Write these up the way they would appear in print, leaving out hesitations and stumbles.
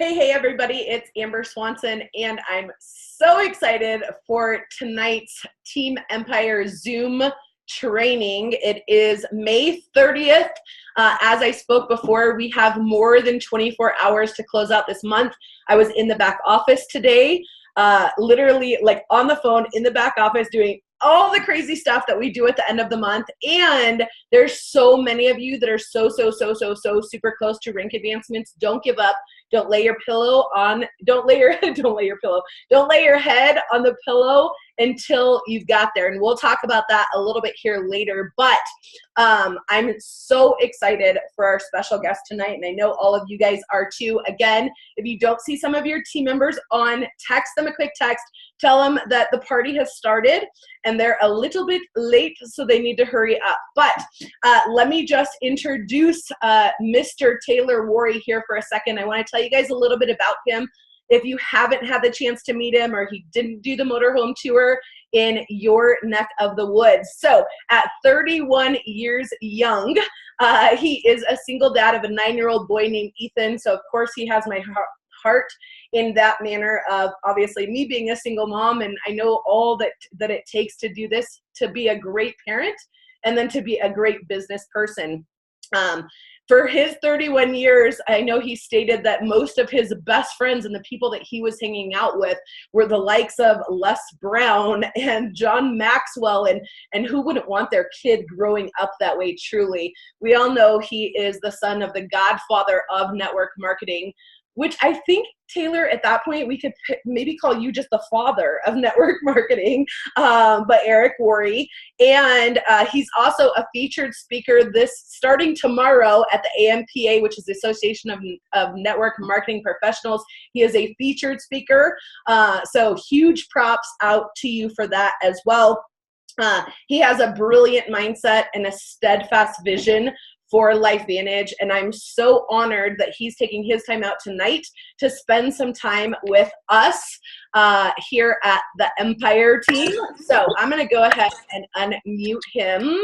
Hey, everybody, it's Amber Swanson, and I'm so excited for tonight's Team Empire Zoom training. It is May 30th. As I spoke before, we have more than 24 hours to close out this month. I was in the back office today, literally like on the phone in the back office doing all the crazy stuff that we do at the end of the month. And there's so many of you that are so super close to rank advancements. Don't give up. Don't lay your pillow on, don't lay your head on the pillow until you've got there. And we'll talk about that a little bit here later. But I'm so excited for our special guest tonight. And I know all of you guys are too. Again, if you don't see some of your team members on, text them a quick text. Tell them that the party has started and they're a little bit late, so they need to hurry up. But let me just introduce Mr. Taylor Worre here for a second. I want to tell you guys a little bit about him. If you haven't had the chance to meet him or he didn't do the motorhome tour in your neck of the woods. So at 31 years young, he is a single dad of a 9-year-old boy named Ethan. So of course he has my heart in that manner of obviously me being a single mom, and I know all that it takes to do this, to be a great parent and then to be a great business person. For his 31 years, I know he stated that most of his best friends and the people that he was hanging out with were the likes of Les Brown and John Maxwell, and who wouldn't want their kid growing up that way, truly. We all know he is the son of the godfather of network marketing, which I think, Taylor, at that point, we could maybe call you just the father of network marketing, but Eric Worre. And he's also a featured speaker starting tomorrow at the AMPA, which is the Association of Network Marketing Professionals. He is a featured speaker, so huge props out to you for that as well. He has a brilliant mindset and a steadfast vision for LifeVantage, and I'm so honored that he's taking his time out tonight to spend some time with us here at the Empire team. So I'm going to go ahead and unmute him.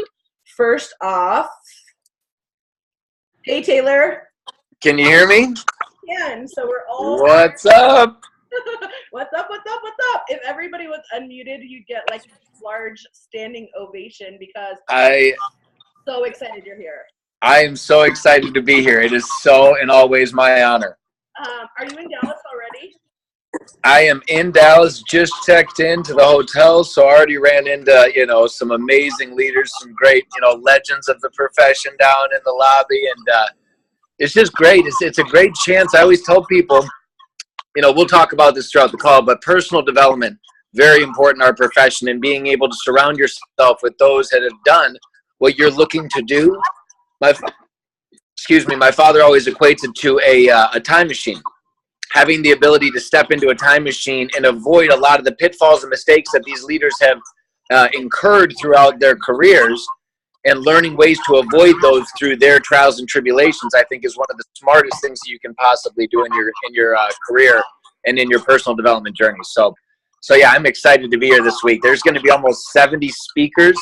First off, hey Taylor. Can you hear me? Yeah, so we're all. What's up? What's up? If everybody was unmuted, you'd get like a large standing ovation because I'm so excited you're here. I am so excited to be here. It is so and always my honor. Are you in Dallas already? I am in Dallas, just checked into the hotel, so I already ran into, some amazing leaders, some great, legends of the profession down in the lobby, and it's just great. It's a great chance. I always tell people, we'll talk about this throughout the call, but personal development, very important in our profession, and being able to surround yourself with those that have done what you're looking to do. My father always equates it to a time machine. Having the ability to step into a time machine and avoid a lot of the pitfalls and mistakes that these leaders have incurred throughout their careers, and learning ways to avoid those through their trials and tribulations, I think is one of the smartest things that you can possibly do in your career and in your personal development journey. So yeah, I'm excited to be here this week. There's going to be almost 70 speakers.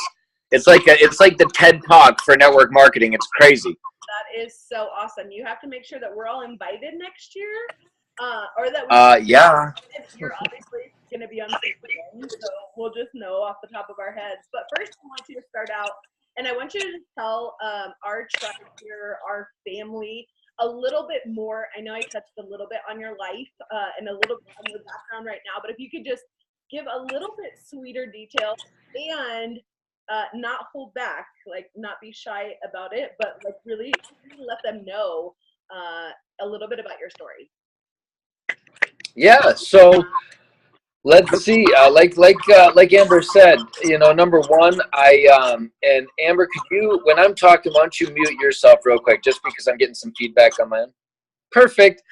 It's like the TED Talk for network marketing. It's crazy. That is so awesome. You have to make sure that we're all invited next year, or that we. Yeah. You're obviously going to be on Facebook, so we'll just know off the top of our heads. But first, I want you to start out, and I want you to tell our tribe here, our family, a little bit more. I know I touched a little bit on your life and a little bit on your background right now, but if you could just give a little bit sweeter detail and not hold back, like not be shy about it, but like really let them know a little bit about your story. Yeah, so let's see. Like Amber said, number one, and Amber, could you, when I'm talking, why don't you mute yourself real quick, just because I'm getting some feedback on my end. Perfect.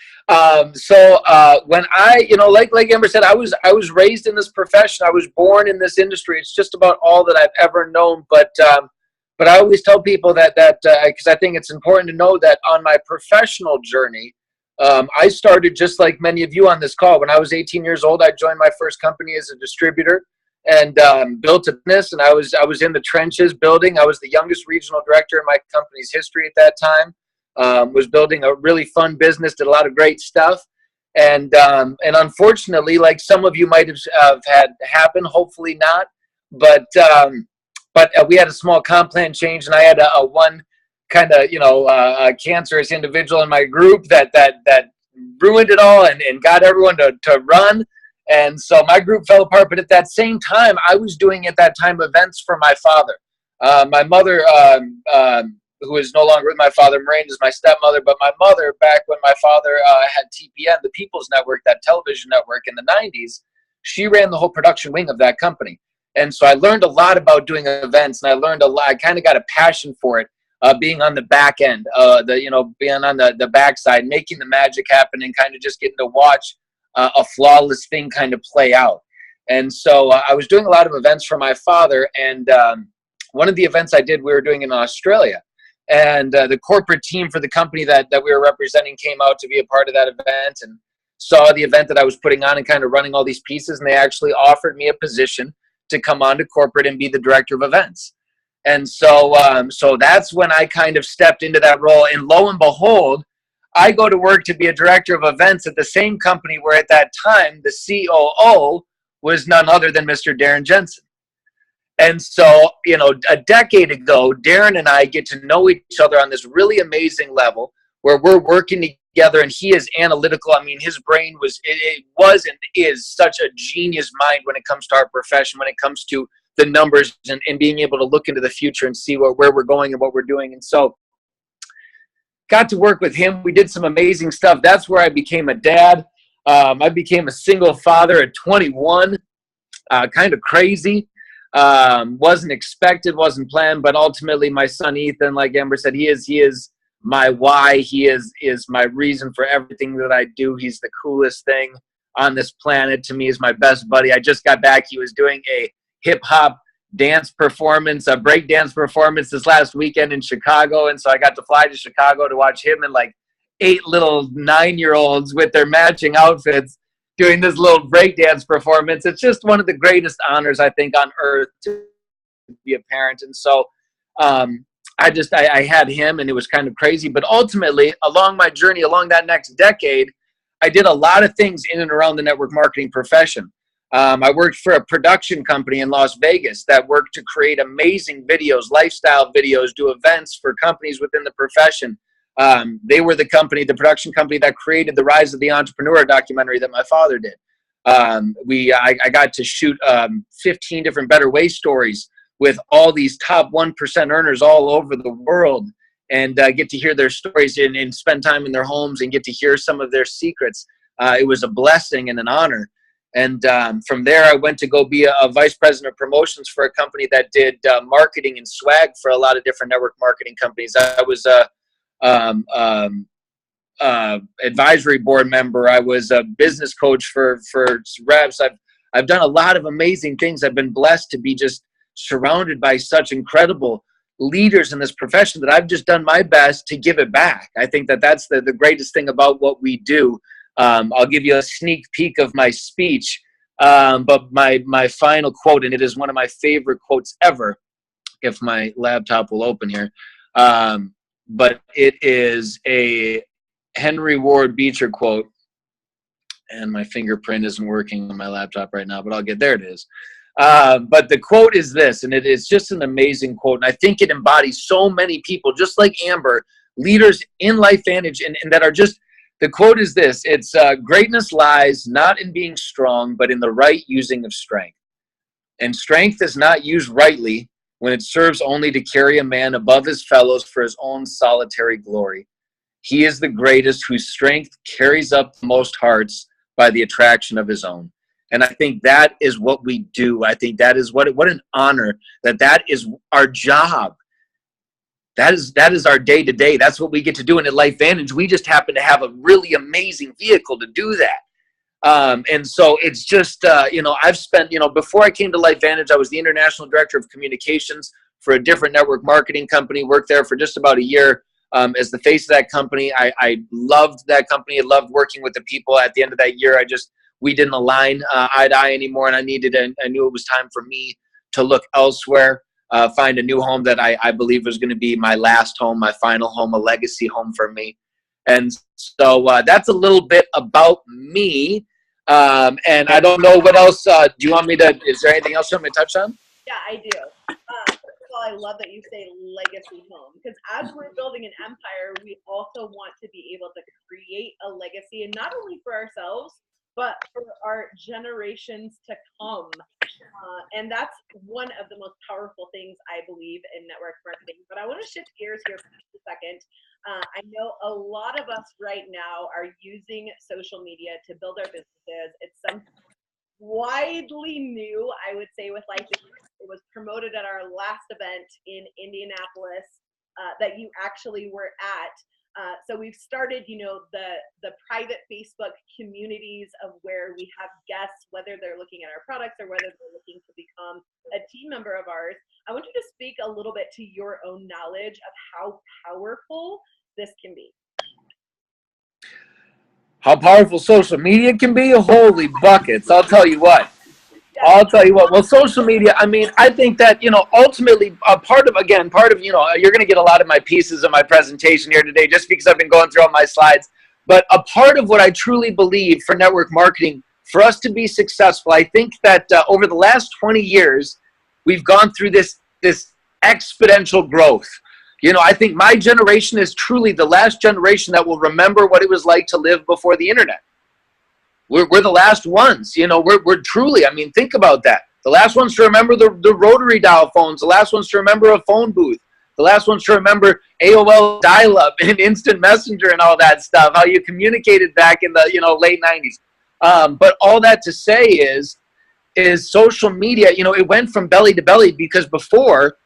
So when I, like Amber said, I was raised in this profession. I was born in this industry. It's just about all that I've ever known. But I always tell people that because I think it's important to know that on my professional journey, I started just like many of you on this call. When I was 18 years old, I joined my first company as a distributor and built a business. And I was in the trenches building. I was the youngest regional director in my company's history at that time. Was building a really fun business, did a lot of great stuff. And unfortunately, like some of you might have had happen, hopefully not, but we had a small comp plan change, and I had a one kind of cancerous individual in my group that ruined it all and got everyone to run. And so my group fell apart. But at that same time, I was doing at that time events for my father. My mother, who is no longer with my father, Moraine, is my stepmother. But my mother, back when my father had TPN, the People's Network, that television network in the 90s, she ran the whole production wing of that company. And so I learned a lot about doing events, and I learned a lot. I kind of got a passion for it, being on the back end, being on the backside, making the magic happen, and kind of just getting to watch a flawless thing kind of play out. And so I was doing a lot of events for my father, and one of the events I did, we were doing in Australia, and the corporate team for the company that we were representing came out to be a part of that event and saw the event that I was putting on and kind of running all these pieces, and they actually offered me a position to come on to corporate and be the director of events. And so that's when I kind of stepped into that role, and lo and behold, I go to work to be a director of events at the same company where at that time the COO was none other than Mr. Darren Jensen. And so, a decade ago, Darren and I get to know each other on this really amazing level where we're working together, and he is analytical. I mean, his brain was and is such a genius mind when it comes to our profession, when it comes to the numbers and being able to look into the future and see where we're going and what we're doing. And so got to work with him. We did some amazing stuff. That's where I became a dad. I became a single father at 21, kind of crazy. Wasn't expected, wasn't planned, but ultimately my son Ethan, like Amber said, he is my why. He is my reason for everything that I do. He's the coolest thing on this planet. To me, is my best buddy. I just got back. He was doing a hip hop dance performance, a break dance performance this last weekend in Chicago. And so I got to fly to Chicago to watch him and like 8 little 9-year-olds with their matching outfits doing this little break dance performance. It's just one of the greatest honors, I think, on earth to be a parent. And so I had him, and it was kind of crazy. But ultimately, along my journey, along that next decade, I did a lot of things in and around the network marketing profession. I worked for a production company in Las Vegas that worked to create amazing videos, lifestyle videos, do events for companies within the profession. They were the production company that created the Rise of the Entrepreneur documentary that my father did. I got to shoot 15 different Better Way stories with all these top 1% earners all over the world, and get to hear their stories and spend time in their homes and get to hear some of their secrets. It was a blessing and an honor. And from there, I went to go be a vice president of promotions for a company that did marketing and swag for a lot of different network marketing companies. I was a advisory board member. I was a business coach for reps. I've done a lot of amazing things. I've been blessed to be just surrounded by such incredible leaders in this profession that I've just done my best to give it back. I think that's the greatest thing about what we do. I'll give you a sneak peek of my speech, but my final quote, and it is one of my favorite quotes ever, if my laptop will open here, but it is a Henry Ward Beecher quote, and my fingerprint isn't working on my laptop right now, but there it is. But the quote is this, and it is just an amazing quote, and I think it embodies so many people, just like Amber, leaders in LifeVantage, and that are just. The quote is this: it's greatness lies not in being strong, but in the right using of strength. And strength is not used rightly when it serves only to carry a man above his fellows for his own solitary glory. He is the greatest whose strength carries up the most hearts by the attraction of his own. And I think that is what we do. I think that is what an honor that is our job. That is our day-to-day. That's what we get to do. And at LifeVantage, we just happen to have a really amazing vehicle to do that. And so it's just, I've spent, before I came to LifeVantage, I was the international director of communications for a different network marketing company, worked there for just about a year as the face of that company. I loved that company. I loved working with the people. At the end of that year, we didn't align eye to eye anymore, and I knew it was time for me to look elsewhere. Find a new home that I believe was going to be my last home, my final home, a legacy home for me. And so that's a little bit about me. And I don't know what else. Do you want me to? Is there anything else you want me to touch on? Yeah, I do. First of all, I love that you say legacy home, because as we're building an empire, we also want to be able to create a legacy, and not only for ourselves, but for our generations to come. And that's one of the most powerful things I believe in network marketing. But I want to shift gears here for just a second. I know a lot of us right now are using social media to build our businesses. It's something widely new, I would say, with Life. It was promoted at our last event in Indianapolis that you actually were at. So we've started, the private Facebook communities of where we have guests, whether they're looking at our products or whether they're looking to become a team member of ours. I want you to speak a little bit to your own knowledge of how powerful this can be. How powerful social media can be? Holy buckets. I'll tell you what. Well, social media, I mean, I think that, ultimately part of, you're going to get a lot of my pieces of my presentation here today just because I've been going through all my slides. But a part of what I truly believe for network marketing, for us to be successful, I think that over the last 20 years, we've gone through this exponential growth. I think my generation is truly the last generation that will remember what it was like to live before the internet. We're the last ones, we're truly, I mean, think about that. The last ones to remember the rotary dial phones, the last ones to remember a phone booth, the last ones to remember AOL dial-up and instant messenger and all that stuff, how you communicated back in the, late 90s. But all that to say is social media, it went from belly to belly because before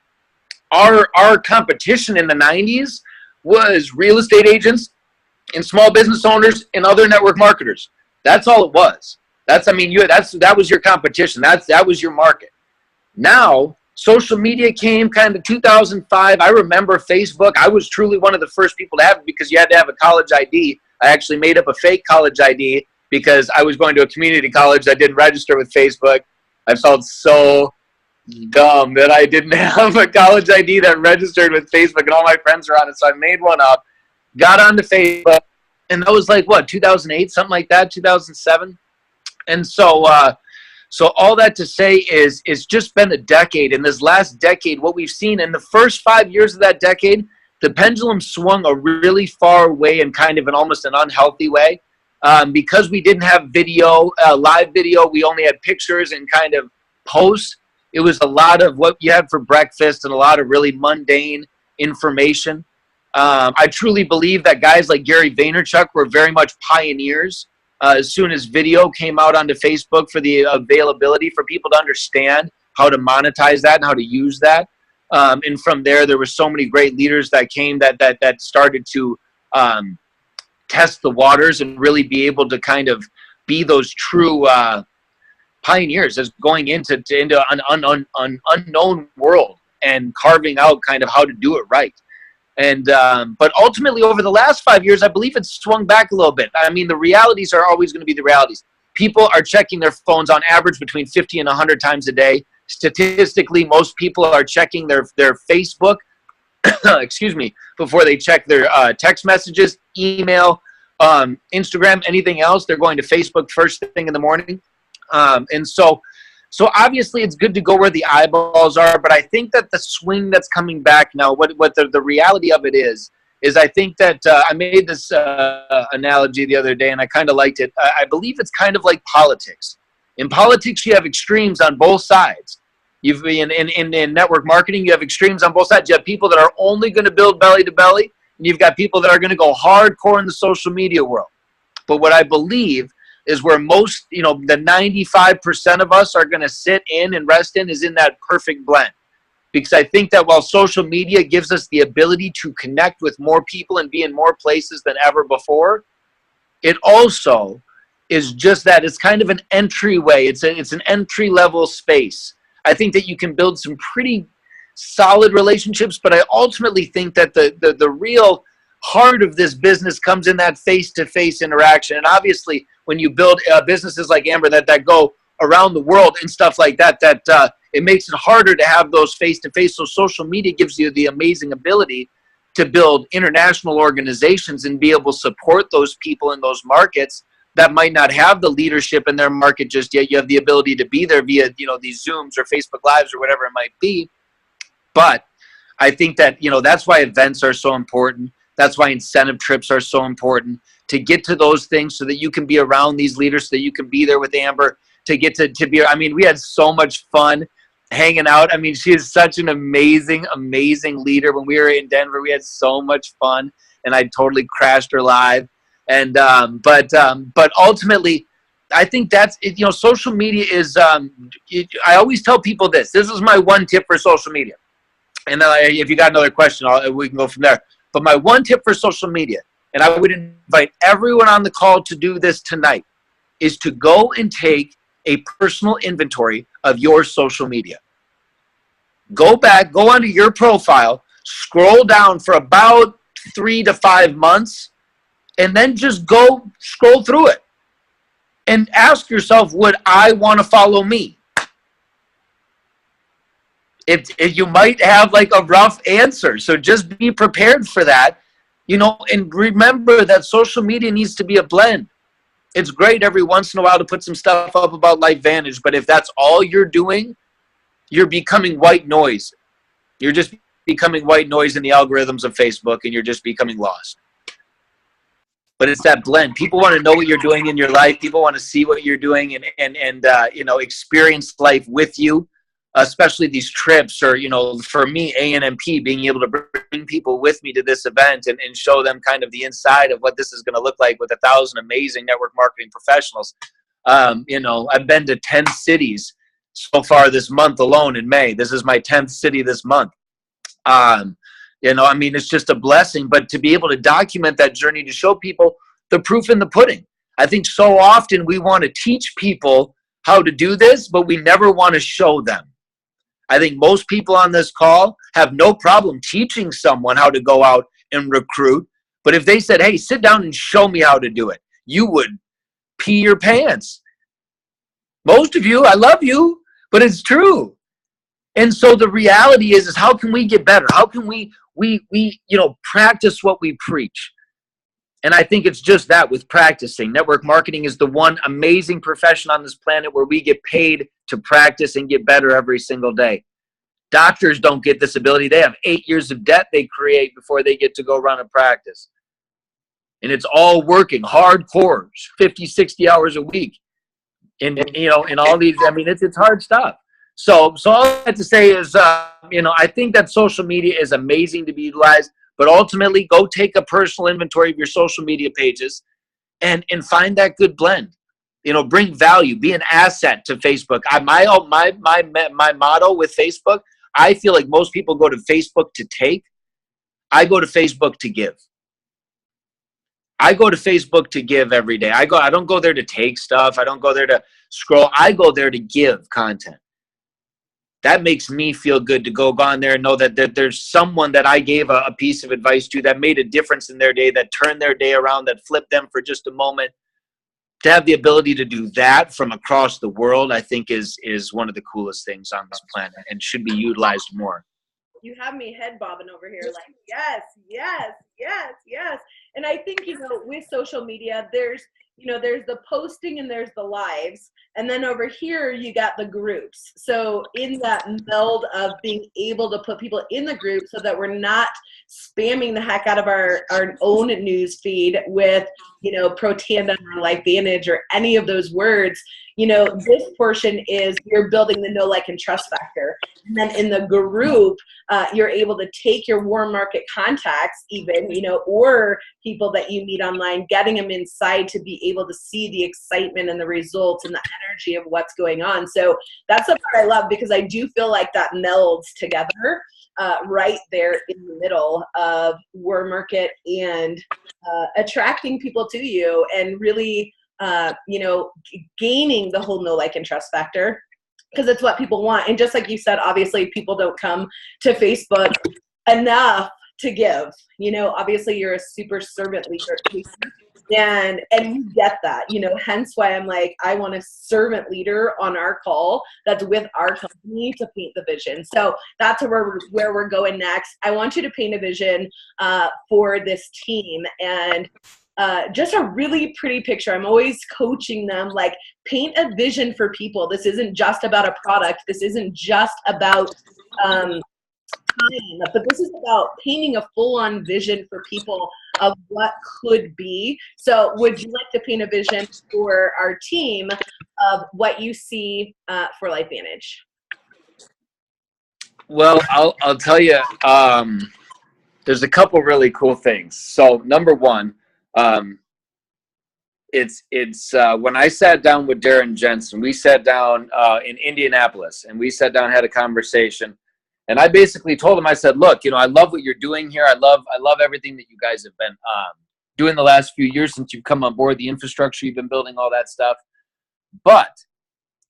our competition in the 90s was real estate agents and small business owners and other network marketers. That's all it was. That was your competition. That was your market. Now, social media came kind of 2005. I remember Facebook. I was truly one of the first people to have it because you had to have a college ID. I actually made up a fake college ID because I was going to a community college that didn't register with Facebook. I felt so dumb that I didn't have a college ID that registered with Facebook, and all my friends were on it. So I made one up, got onto Facebook. And that was like, 2008, something like that, 2007. And so all that to say is it's just been a decade. In this last decade, what we've seen in the first 5 years of that decade, the pendulum swung a really far way in kind of almost an unhealthy way. Because we didn't have video, live video, we only had pictures and kind of posts. It was a lot of what you had for breakfast and a lot of really mundane information. I truly believe that guys like Gary Vaynerchuk were very much pioneers as soon as video came out onto Facebook for the availability for people to understand how to monetize that and how to use that. And from there were so many great leaders that came that started to test the waters and really be able to kind of be those true pioneers as going into an unknown world and carving out kind of how to do it right. And but ultimately, over the last 5 years, I believe it's swung back a little bit. I mean, the realities are always going to be the realities. People are checking their phones on average between 50 and 100 times a day. Statistically, most people are checking their Facebook, excuse me, before they check their text messages, email, Instagram, anything else. They're going to Facebook first thing in the morning. So obviously it's good to go where the eyeballs are, but I think that the swing that's coming back now, what the reality of it is I think that I made this analogy the other day and I kind of liked it. I believe it's kind of like politics. In politics, you have extremes on both sides. In network marketing, you have extremes on both sides. You have people that are only going to build belly to belly, and you've got people that are going to go hardcore in the social media world. But what I believe is where most, the 95% of us are going to sit in and rest in is in that perfect blend. Because I think that while social media gives us the ability to connect with more people and be in more places than ever before, it also is just that. It's kind of an entryway. It's an entry-level space. I think that you can build some pretty solid relationships, but I ultimately think that the real heart of this business comes in that face-to-face interaction. And obviously, when you build businesses like Amber that go around the world and stuff like that, it makes it harder to have those face-to-face. So social media gives you the amazing ability to build international organizations and be able to support those people in those markets that might not have the leadership in their market just yet. You have the ability to be there via, these Zooms or Facebook Lives or whatever it might be. But I think that, that's why events are so important. That's why incentive trips are so important, to get to those things so that you can be around these leaders, so that you can be there with Amber, to get to be, we had so much fun hanging out. She is such an amazing, amazing leader. When we were in Denver, we had so much fun, and I totally crashed her live. And, but ultimately, I think that's it. Social media is, I always tell people this is my one tip for social media. And then if you got another question, we can go from there. But my one tip for social media, and I would invite everyone on the call to do this tonight, is to go and take a personal inventory of your social media. Go back, go onto your profile, scroll down for about 3 to 5 months, and then just go scroll through it. And ask yourself, would I want to follow me? If you might have like a rough answer. So just be prepared for that, and remember that social media needs to be a blend. It's great every once in a while to put some stuff up about LifeVantage, but if that's all you're doing, you're becoming white noise. You're just becoming white noise in the algorithms of Facebook, and you're just becoming lost. But it's that blend. People want to know what you're doing in your life. People want to see what you're doing and experience life with you. Especially these trips, or, for me, ANMP, being able to bring people with me to this event and show them kind of the inside of what this is going to look like with 1,000 amazing network marketing professionals. I've been to 10 cities so far this month alone in May. This is my 10th city this month. It's just a blessing, but to be able to document that journey, to show people the proof in the pudding. I think so often we want to teach people how to do this, but we never want to show them. I think most people on this call have no problem teaching someone how to go out and recruit. But if they said, hey, sit down and show me how to do it, you would pee your pants. Most of you, I love you, but it's true. And so the reality is how can we get better? How can we practice what we preach? And I think it's just that with practicing. Network marketing is the one amazing profession on this planet where we get paid to practice and get better every single day. Doctors don't get this ability. They have 8 years of debt they create before they get to go run a practice. And it's all working hardcore, 50, 60 hours a week. And all these, it's hard stuff. So all I have to say is, I think that social media is amazing to be utilized. But ultimately, go take a personal inventory of your social media pages and find that good blend. Bring value, be an asset to Facebook. My motto with Facebook, I feel like most people go to Facebook to take. I go to Facebook to give. I go to Facebook to give every day. I don't go there to take stuff. I don't go there to scroll. I go there to give content. That makes me feel good to go on there and know that there's someone that I gave a piece of advice to that made a difference in their day, that turned their day around, that flipped them for just a moment. To have the ability to do that from across the world, I think is one of the coolest things on this planet and should be utilized more. You have me head bobbing over here like, yes, yes, yes, yes. And I think, with social media, there's the posting and there's the lives. And then over here, you got the groups. So in that meld of being able to put people in the group so that we're not spamming the heck out of our own news feed with, Pro Tandem or LifeVantage or any of those words, this portion is you're building the know, like, and trust factor. And then in the group, you're able to take your warm market contacts even, or people that you meet online, getting them inside to be able to see the excitement and the results and the energy of what's going on. So that's the part I love, because I do feel like that melds together right there in the middle of warm market and attracting people to you and really, gaining the whole know, like, and trust factor, because it's what people want. And just like you said, obviously people don't come to Facebook enough to give. Obviously you're a super servant leader. And we get that, hence why I'm like, I want a servant leader on our call that's with our company to paint the vision. So that's where we're going next. I want you to paint a vision for this team, and just a really pretty picture. I'm always coaching them, like, paint a vision for people. This isn't just about a product. This isn't just about time, but this is about painting a full-on vision for people of what could be. So would you like to paint a vision for our team of what you see for LifeVantage? Well, I'll tell you, there's a couple really cool things. So number one, it's when I sat down with Darren Jensen, we sat down in Indianapolis, and we sat down, had a conversation. And I basically told him, I said, look, I love what you're doing here. I love everything that you guys have been doing the last few years since you've come on board, the infrastructure you've been building, all that stuff. But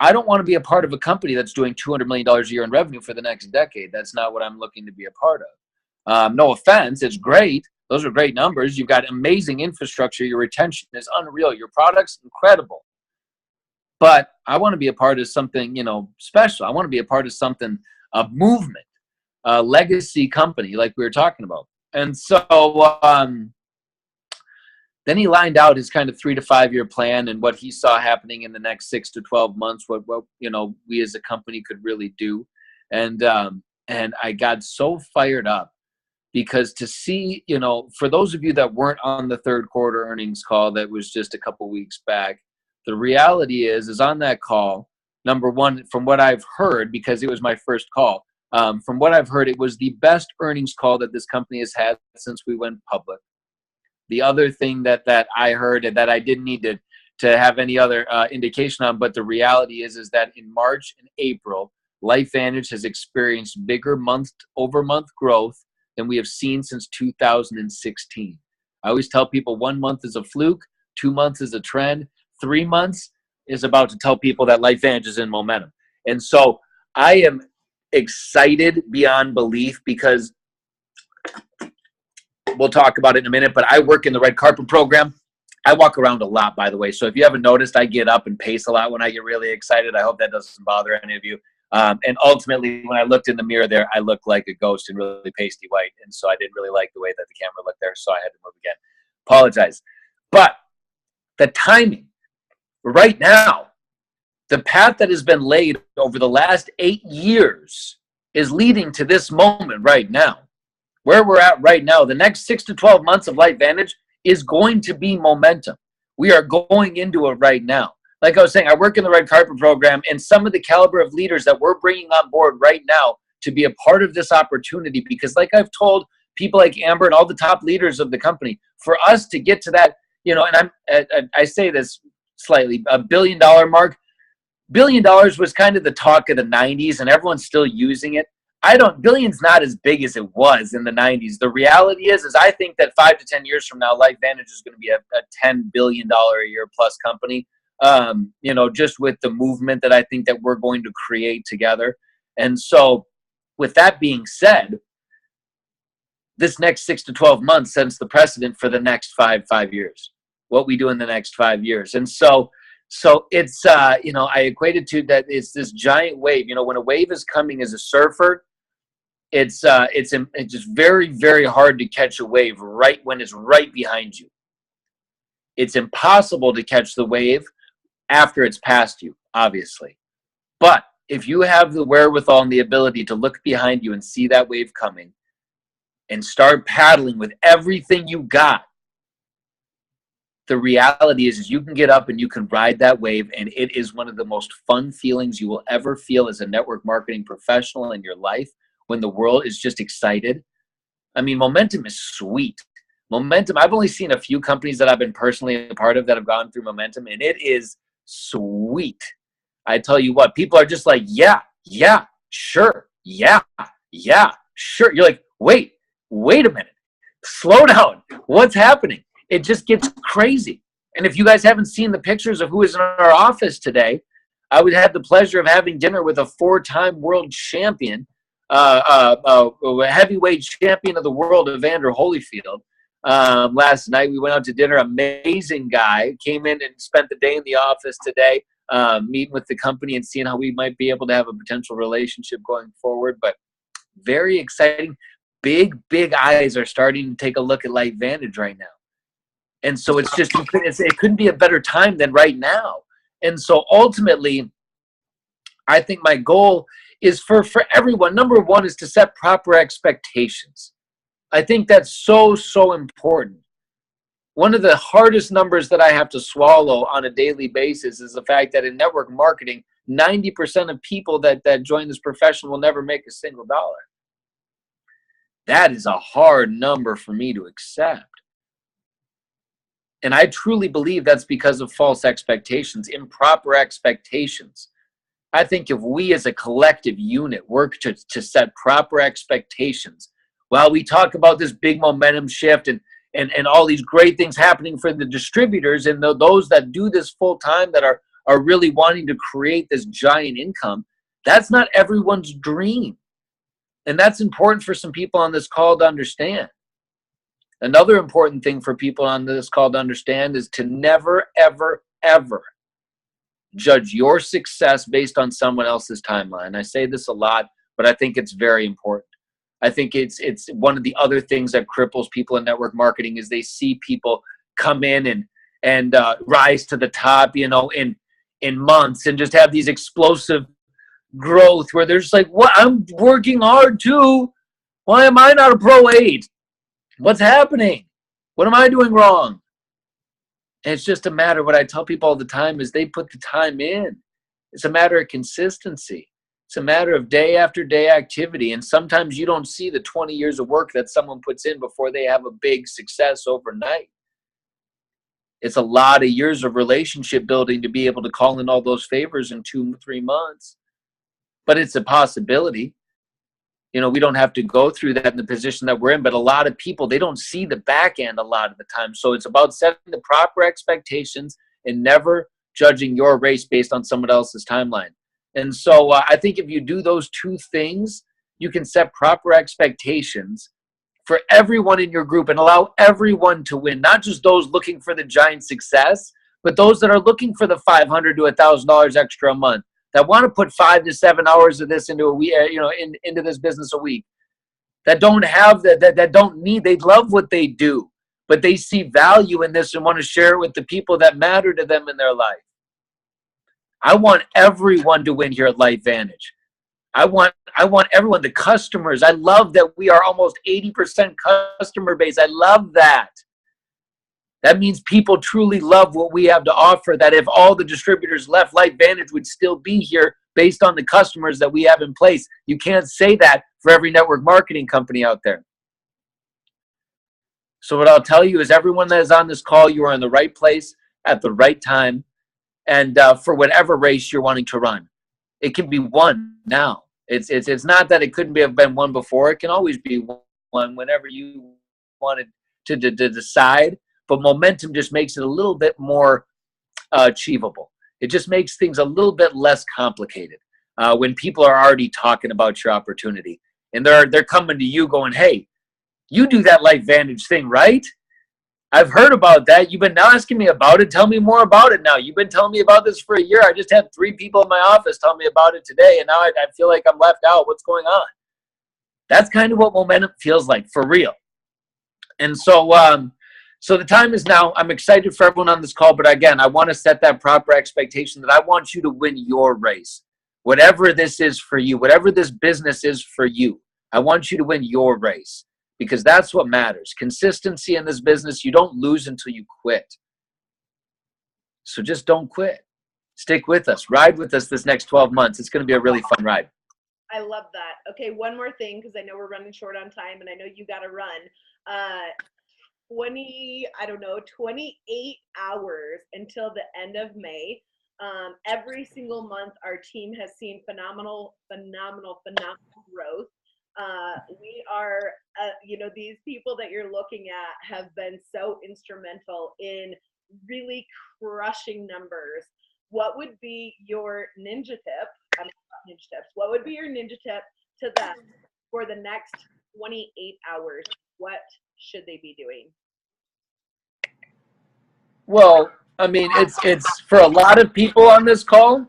I don't want to be a part of a company that's doing $200 million a year in revenue for the next decade. That's not what I'm looking to be a part of. No offense. It's great. Those are great numbers. You've got amazing infrastructure. Your retention is unreal. Your product's incredible. But I want to be a part of something, special. I want to be a part of something, a movement, a legacy company like we were talking about. And so then he lined out his kind of 3 to 5 year plan and what he saw happening in the next 6 to 12 months, what we as a company could really do. And I got so fired up because to see, for those of you that weren't on the third quarter earnings call that was just a couple weeks back, the reality is on that call, number one, from what I've heard, because it was my first call, from what I've heard, it was the best earnings call that this company has had since we went public. The other thing that I heard and that I didn't need to have any other indication on, but the reality is that in March and April, LifeVantage has experienced bigger month-over-month growth than we have seen since 2016. I always tell people 1 month is a fluke, 2 months is a trend, 3 months is about to tell people that LifeVantage is in momentum. And so I am excited beyond belief because we'll talk about it in a minute, but I work in the red carpet program. I walk around a lot, by the way. So if you haven't noticed, I get up and pace a lot when I get really excited. I hope that doesn't bother any of you. And ultimately, when I looked in the mirror there, I looked like a ghost and really pasty white. And so I didn't really like the way that the camera looked there. So I had to move again. Apologize. But the timing right now, the path that has been laid over the last 8 years is leading to this moment right now. Where we're at right now, the next 6 to 12 months of LifeVantage is going to be momentum. We are going into it right now. Like I was saying, I work in the red carpet program, and some of the caliber of leaders that we're bringing on board right now to be a part of this opportunity, because like I've told people like Amber and all the top leaders of the company, for us to get to that, and I say this slightly, $1 billion mark. $1 billion was kind of the talk of the 90s, and everyone's still using it. Billion's not as big as it was in the 90s. The reality is I think that 5 to 10 years from now, LifeVantage is going to be a $10 billion a year plus company. Just with the movement that I think that we're going to create together. And so with that being said, this next 6 to 12 months sets the precedent for the next five years, what we do in the next 5 years. And so it's, I equated to that it's this giant wave. When a wave is coming as a surfer, it's just very, very hard to catch a wave right when it's right behind you. It's impossible to catch the wave after it's past you, obviously. But if you have the wherewithal and the ability to look behind you and see that wave coming and start paddling with everything you got, the reality is you can get up and you can ride that wave, and it is one of the most fun feelings you will ever feel as a network marketing professional in your life, when the world is just excited. I mean, momentum is sweet. Momentum, I've only seen a few companies that I've been personally a part of that have gone through momentum, and it is sweet. I tell you what, people are just like, yeah, sure, yeah, sure. You're like, wait a minute, slow down. What's happening? It just gets crazy. And if you guys haven't seen the pictures of who is in our office today, I would have the pleasure of having dinner with a 4-time world champion, a heavyweight champion of the world, Evander Holyfield. last night. We went out to dinner. Amazing guy. Came in and spent the day in the office today, meeting with the company and seeing how we might be able to have a potential relationship going forward. But very exciting. Big eyes are starting to take a look at LifeVantage right now. And so it's just, it couldn't be a better time than right now. And so ultimately, I think my goal is for everyone. Number one is to set proper expectations. I think that's so important. One of the hardest numbers that I have to swallow on a daily basis is the fact that in network marketing, 90% of people that join this profession will never make a single dollar. That is a hard number for me to accept. And I truly believe that's because of false expectations, improper expectations. I think if we as a collective unit work to set proper expectations, while we talk about this big momentum shift and all these great things happening for the distributors and those that do this full time that are really wanting to create this giant income, that's not everyone's dream. And that's important for some people on this call to understand. Another important thing for people on this call to understand is to never, ever, ever judge your success based on someone else's timeline. I say this a lot, but I think it's very important. I think it's one of the other things that cripples people in network marketing is they see people come in and rise to the top, in months and just have these explosive growth where they're just like, "What? I'm working hard too. Why am I not a pro 8? What's happening? What am I doing wrong?" And it's just a matter, what I tell people all the time is they put the time in. It's a matter of consistency. It's a matter of day after day activity. And sometimes you don't see the 20 years of work that someone puts in before they have a big success overnight. It's a lot of years of relationship building to be able to call in all those favors in 2-3 months. But it's a possibility. We don't have to go through that in the position that we're in, but a lot of people, they don't see the back end a lot of the time. So it's about setting the proper expectations and never judging your race based on someone else's timeline. And so I think if you do those two things, you can set proper expectations for everyone in your group and allow everyone to win, not just those looking for the giant success, but those that are looking for the $500 to $1,000 extra a month, that want to put 5 to 7 hours of this into a week, into this business a week, that don't have that don't need. They love what they do, but they see value in this and want to share it with the people that matter to them in their life. I want everyone to win here at LifeVantage. I want everyone, the customers. I love that we are almost 80% customer base. I love that. That means people truly love what we have to offer, that if all the distributors left, LifeVantage would still be here based on the customers that we have in place. You can't say that for every network marketing company out there. So what I'll tell you is everyone that is on this call, you are in the right place at the right time, and for whatever race you're wanting to run. It can be won now. It's not that it couldn't have been won before. It can always be won whenever you wanted to decide. But momentum just makes it a little bit more achievable. It just makes things a little bit less complicated when people are already talking about your opportunity. And they're coming to you going, "Hey, you do that LifeVantage thing, right? I've heard about that. You've been asking me about it. Tell me more about it now. You've been telling me about this for a year. I just had 3 people in my office tell me about it today, and now I feel like I'm left out. What's going on?" That's kind of what momentum feels like, for real. And so the time is now. I'm excited for everyone on this call, but again, I want to set that proper expectation that I want you to win your race. Whatever this is for you, whatever this business is for you, I want you to win your race, because that's what matters. Consistency in this business, you don't lose until you quit. So just don't quit. Stick with us. Ride with us this next 12 months. It's going to be a really fun ride. I love that. Okay, one more thing, because I know we're running short on time and I know you got to run. 28 hours until the end of May. Every single month, our team has seen phenomenal growth. We are, these people that you're looking at have been so instrumental in really crushing numbers. What would be your ninja tip? Ninja tips. What would be your ninja tip to them for the next 28 hours? What should they be doing? Well, I mean, it's for a lot of people on this call.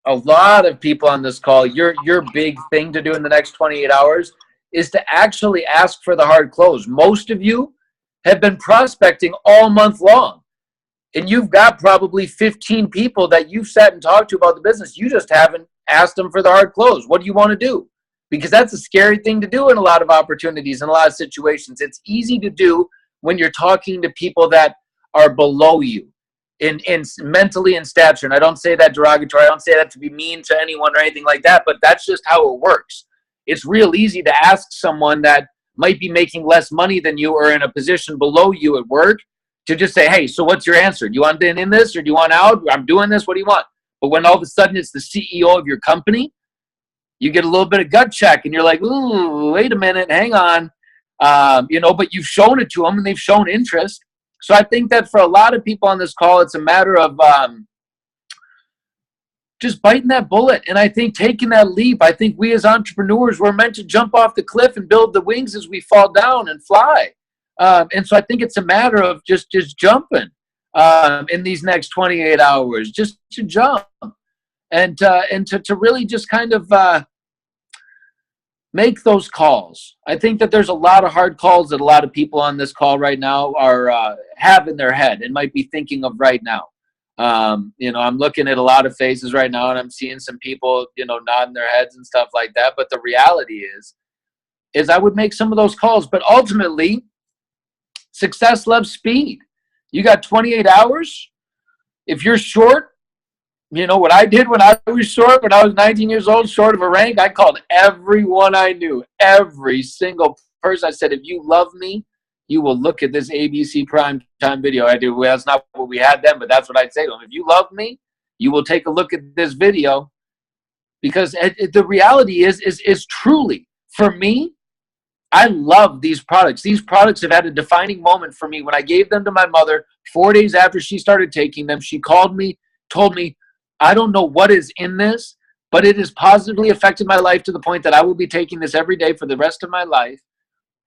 A lot of people on this call, your big thing to do in the next 28 hours is to actually ask for the hard close. Most of you have been prospecting all month long, and you've got probably 15 people that you've sat and talked to about the business. You just haven't asked them for the hard close. What do you want to do? Because that's a scary thing to do in a lot of opportunities, in a lot of situations. It's easy to do when you're talking to people that are below you in mentally in stature. And I don't say that derogatory. I don't say that to be mean to anyone or anything like that, but that's just how it works. It's real easy to ask someone that might be making less money than you or in a position below you at work to just say, hey, so what's your answer? Do you want in this or do you want out? I'm doing this. What do you want? But when all of a sudden it's the CEO of your company, you get a little bit of gut check and you're like, ooh, wait a minute, hang on. But you've shown it to them and they've shown interest. So I think that for a lot of people on this call, it's a matter of just biting that bullet. And I think taking that leap, I think we as entrepreneurs, we're meant to jump off the cliff and build the wings as we fall down and fly. And so I think it's a matter of just jumping in these next 28 hours, just to jump and to really just kind of make those calls. I think that there's a lot of hard calls that a lot of people on this call right now are have in their head and might be thinking of right now. I'm looking at a lot of faces right now and I'm seeing some people, nodding their heads and stuff like that. But the reality is I would make some of those calls. But ultimately, success loves speed. You got 28 hours. If you're short, what I did when I was short, when I was 19 years old, short of a rank, I called everyone I knew, every single person. I said, if you love me, you will look at this ABC primetime video. I do. Well, that's not what we had then, but that's what I'd say to them. If you love me, you will take a look at this video, because the reality is truly, for me, I love these products. These products have had a defining moment for me. When I gave them to my mother 4 days after she started taking them, she called me, told me, I don't know what is in this, but it has positively affected my life to the point that I will be taking this every day for the rest of my life.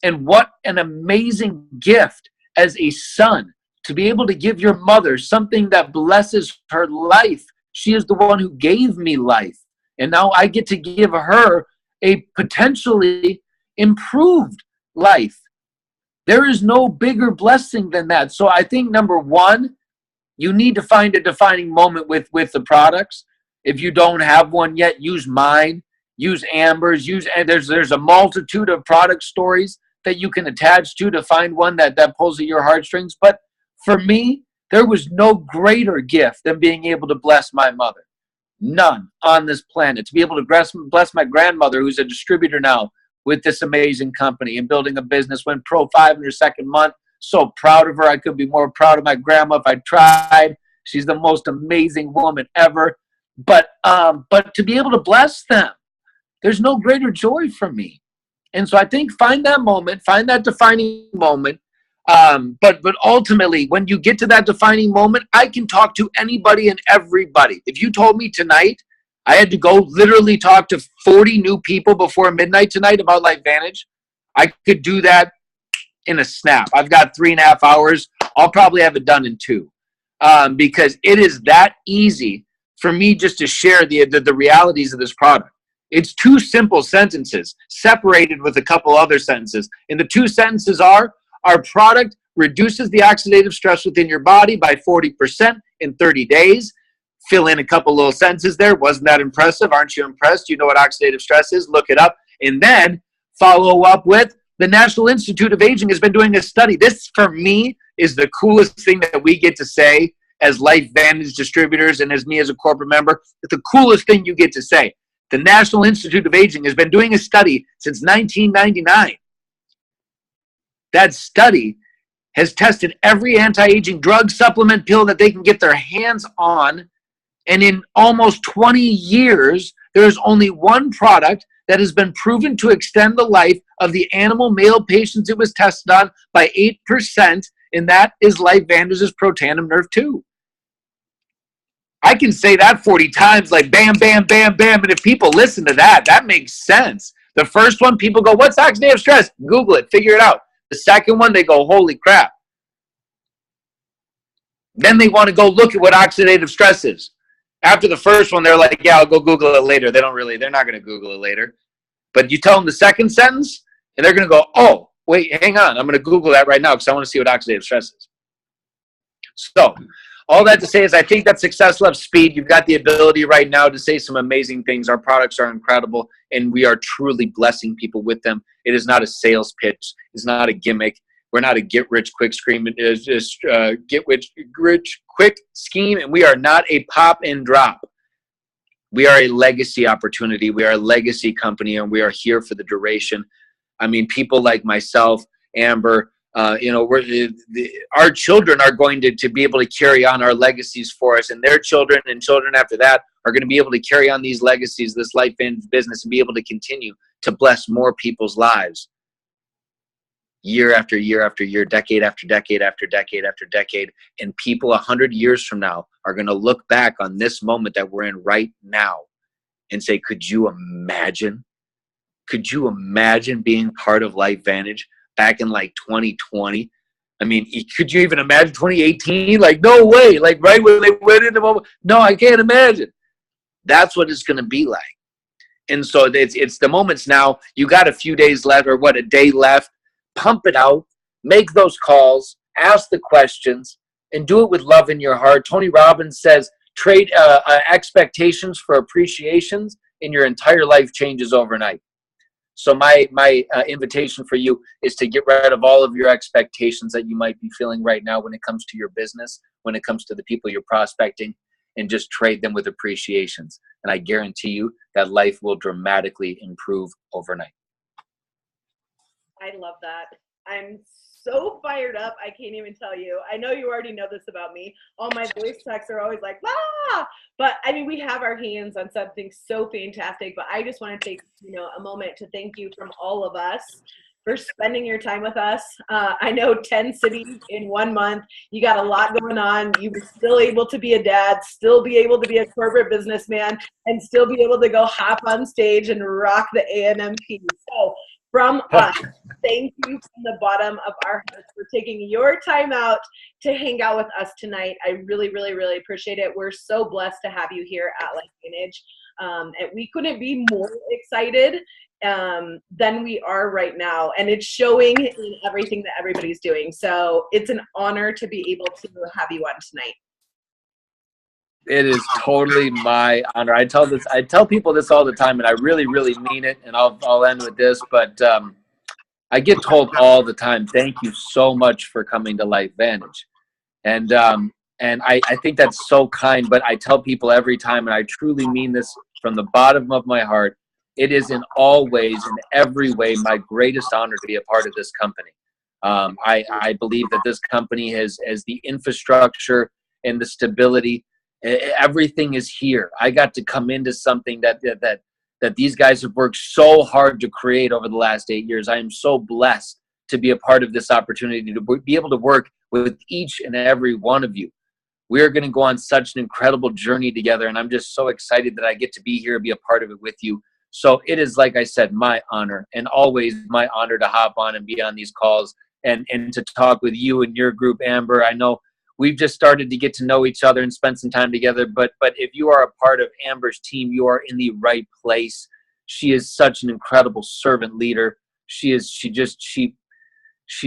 And what an amazing gift as a son to be able to give your mother something that blesses her life. She is the one who gave me life. And now I get to give her a potentially improved life. There is no bigger blessing than that. So I think, number one, you need to find a defining moment with the products. If you don't have one yet, use mine, use Amber's, there's a multitude of product stories that you can attach to find one that pulls at your heartstrings. But for me, there was no greater gift than being able to bless my mother. None on this planet. To be able to bless my grandmother, who's a distributor now with this amazing company and building a business, went pro 5 in her second month. So proud of her. I could be more proud of my grandma if I tried. She's the most amazing woman ever. But to be able to bless them, there's no greater joy for me. And so I think find that moment, find that defining moment. But ultimately, when you get to that defining moment, I can talk to anybody and everybody. If you told me tonight I had to go literally talk to 40 new people before midnight tonight about LifeVantage, I could do that in a snap. I've got 3.5 hours. I'll probably have it done in 2, because it is that easy for me just to share the realities of this product. It's 2 simple sentences separated with a couple other sentences. And the 2 sentences are, our product reduces the oxidative stress within your body by 40% in 30 days. Fill in a couple little sentences there. Wasn't that impressive? Aren't you impressed? You know what oxidative stress is? Look it up. And then follow up with, the National Institute of Aging has been doing a study. This, for me, is the coolest thing that we get to say as LifeVantage distributors and as me as a corporate member. It's the coolest thing you get to say. The National Institute of Aging has been doing a study since 1999. That study has tested every anti-aging drug, supplement, pill that they can get their hands on. And in almost 20 years, there is only one product that has been proven to extend the life of the animal male patients it was tested on by 8%, and that is LifeVantage's Protandim Nerve 2. I can say that 40 times, like bam, bam, bam, bam, and if people listen to that, that makes sense. The first one, people go, what's oxidative stress? Google it, figure it out. The second one, they go, holy crap. Then they want to go look at what oxidative stress is. After the first one, they're like, yeah, I'll go Google it later. They're not going to Google it later. But you tell them the second sentence, and they're going to go, oh, wait, hang on. I'm going to Google that right now because I want to see what oxidative stress is. So all that to say is I think that success loves speed. You've got the ability right now to say some amazing things. Our products are incredible, and we are truly blessing people with them. It is not a sales pitch. It's not a gimmick. We're not a get-rich-quick scheme. It is just get-rich-quick scheme, and we are not a pop and drop. We are a legacy opportunity. We are a legacy company, and we are here for the duration. I mean, people like myself, Amber, our children are going to be able to carry on our legacies for us, and their children and children after that are going to be able to carry on these legacies, this life in business, and be able to continue to bless more people's lives year after year after year, decade after decade after decade after decade. And people 100 years from now are going to look back on this moment that we're in right now and say, could you imagine? Could you imagine being part of LifeVantage back in like 2020? I mean, could you even imagine 2018? Like, no way. Like right when they went into moment. No, I can't imagine. That's what it's going to be like. And so it's the moments now. You got a few days left, or a day left. Pump it out. Make those calls. Ask the questions. And do it with love in your heart. Tony Robbins says, trade expectations for appreciations, and your entire life changes overnight. So my invitation for you is to get rid of all of your expectations that you might be feeling right now when it comes to your business, when it comes to the people you're prospecting, and just trade them with appreciations. And I guarantee you that life will dramatically improve overnight. I love that. I'm so fired up. I can't even tell you. I know you already know this about me. All my voice texts are always like, ah! But I mean, we have our hands on something so fantastic, but I just want to take, a moment to thank you from all of us for spending your time with us. I know 10 cities in 1 month. You got a lot going on. You were still able to be a dad, still be able to be a corporate businessman, and still be able to go hop on stage and rock the ANMP. So from us, thank you from the bottom of our hearts for taking your time out to hang out with us tonight. I really, really, really appreciate it. We're so blessed to have you here at LifeVantage. And we couldn't be more excited than we are right now. And it's showing in everything that everybody's doing. So it's an honor to be able to have you on tonight. It is totally my honor. I tell people this all the time, and I really, really mean it. And I'll end with this, but I get told all the time, thank you so much for coming to LifeVantage. And I think that's so kind, but I tell people every time, and I truly mean this from the bottom of my heart, it is in all ways, in every way, my greatest honor to be a part of this company. I believe that this company has the infrastructure and the stability. Everything is here. I got to come into something that these guys have worked so hard to create over the last 8 years. I am so blessed to be a part of this opportunity, to be able to work with each and every one of you. We are going to go on such an incredible journey together, and I'm just so excited that I get to be here and be a part of it with you. So it is, like I said, my honor, and always my honor to hop on and be on these calls and to talk with you and your group, Amber. I know we've just started to get to know each other and spend some time together, but if you are a part of Amber's team, you are in the right place. She is such an incredible servant leader. She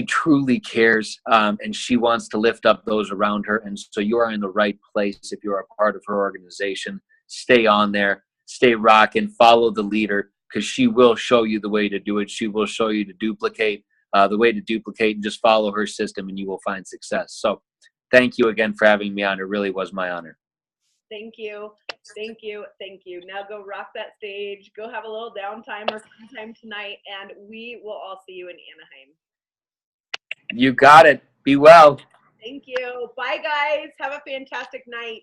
truly cares, and she wants to lift up those around her. And so you are in the right place if you're a part of her organization. Stay on there, stay rocking, follow the leader, because she will show you the way to do it. She will show you to duplicate, the way to duplicate, and just follow her system, and you will find success. So thank you again for having me on. It really was my honor. Thank you. Thank you. Thank you. Now go rock that stage. Go have a little downtime or fun time tonight, and we will all see you in Anaheim. You got it. Be well. Thank you. Bye, guys. Have a fantastic night.